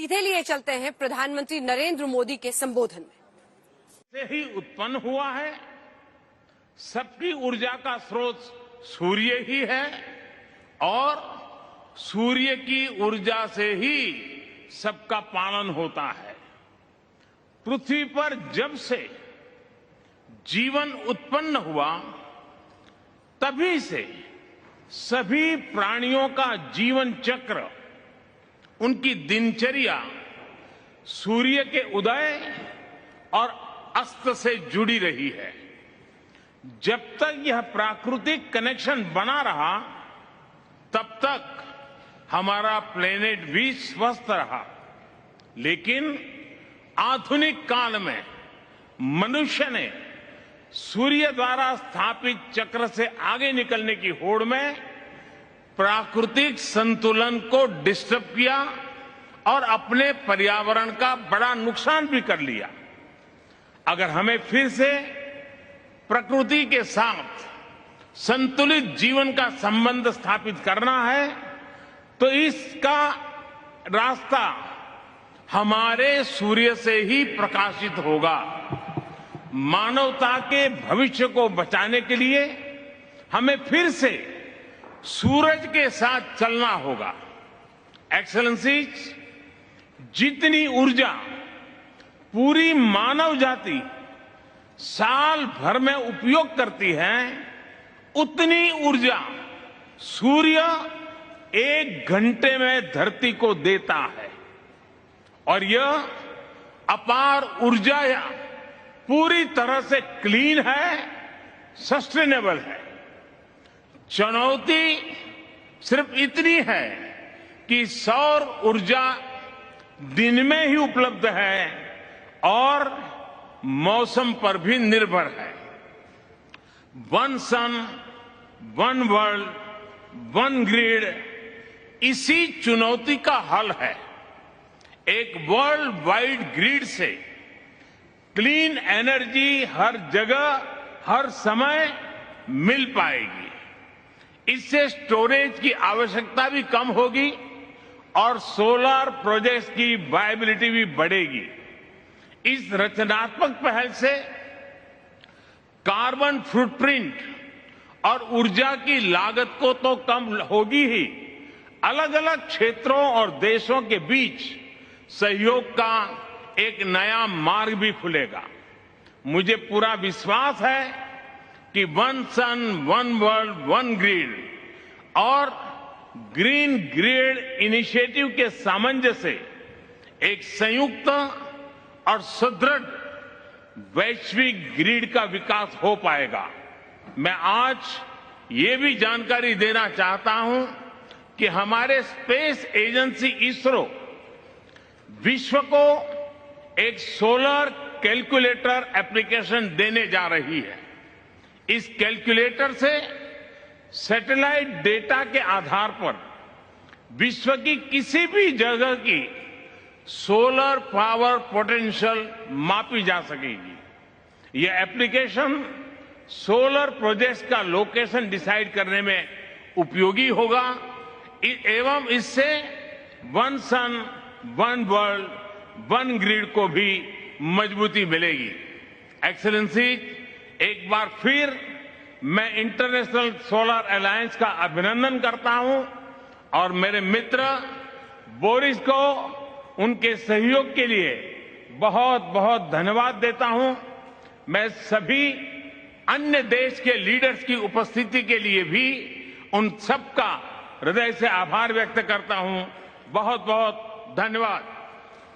सीधे लिए चलते हैं प्रधानमंत्री नरेंद्र मोदी के संबोधन में। से ही उत्पन्न हुआ है, सबकी ऊर्जा का स्रोत सूर्य ही है और सूर्य की ऊर्जा से ही सबका पालन होता है। पृथ्वी पर जब से जीवन उत्पन्न हुआ तभी से सभी प्राणियों का जीवन चक्र, उनकी दिनचर्या सूर्य के उदय और अस्त से जुड़ी रही है। जब तक यह प्राकृतिक कनेक्शन बना रहा तब तक हमारा प्लेनेट भी स्वस्थ रहा, लेकिन आधुनिक काल में मनुष्य ने सूर्य द्वारा स्थापित चक्र से आगे निकलने की होड़ में प्राकृतिक संतुलन को डिस्टर्ब किया और अपने पर्यावरण का बड़ा नुकसान भी कर लिया। अगर हमें फिर से प्रकृति के साथ संतुलित जीवन का संबंध स्थापित करना है तो इसका रास्ता हमारे सूर्य से ही प्रकाशित होगा। मानवता के भविष्य को बचाने के लिए हमें फिर से सूरज के साथ चलना होगा। एक्सेलेंसीज, जितनी ऊर्जा पूरी मानव जाति साल भर में उपयोग करती है, उतनी ऊर्जा सूर्य 1 घंटे में धरती को देता है और यह अपार ऊर्जा पूरी तरह से क्लीन है, सस्टेनेबल है। चुनौती सिर्फ इतनी है कि सौर ऊर्जा दिन में ही उपलब्ध है और मौसम पर भी निर्भर है। वन सन, वन वर्ल्ड, वन ग्रिड इसी चुनौती का हल है। एक वर्ल्ड वाइड ग्रिड से क्लीन एनर्जी हर जगह हर समय मिल पाएगी। इससे स्टोरेज की आवश्यकता भी कम होगी और सोलर प्रोजेक्ट्स की वायबिलिटी भी बढ़ेगी। इस रचनात्मक पहल से कार्बन फुटप्रिंट और ऊर्जा की लागत को तो कम होगी ही, अलग अलग क्षेत्रों और देशों के बीच सहयोग का एक नया मार्ग भी खुलेगा। मुझे पूरा विश्वास है कि वन सन, वन वर्ल्ड, वन ग्रिड और ग्रीन ग्रिड इनिशिएटिव के सामंजस्य से एक संयुक्त और सुदृढ़ वैश्विक ग्रिड का विकास हो पाएगा। मैं आज ये भी जानकारी देना चाहता हूं कि हमारे स्पेस एजेंसी इसरो विश्व को एक सोलर कैलकुलेटर एप्लीकेशन देने जा रही है। इस कैलकुलेटर से सैटेलाइट डेटा के आधार पर विश्व की किसी भी जगह की सोलर पावर पोटेंशियल मापी जा सकेगी। यह एप्लीकेशन सोलर प्रोजेक्ट्स का लोकेशन डिसाइड करने में उपयोगी होगा एवं इससे वन सन, वन वर्ल्ड, वन ग्रिड को भी मजबूती मिलेगी। एक्सेलेंसी, एक बार फिर मैं इंटरनेशनल सोलर अलायंस का अभिनंदन करता हूं और मेरे मित्र बोरिस को उनके सहयोग के लिए बहुत बहुत धन्यवाद देता हूं। मैं सभी अन्य देश के लीडर्स की उपस्थिति के लिए भी उन सबका हृदय से आभार व्यक्त करता हूं। बहुत बहुत धन्यवाद।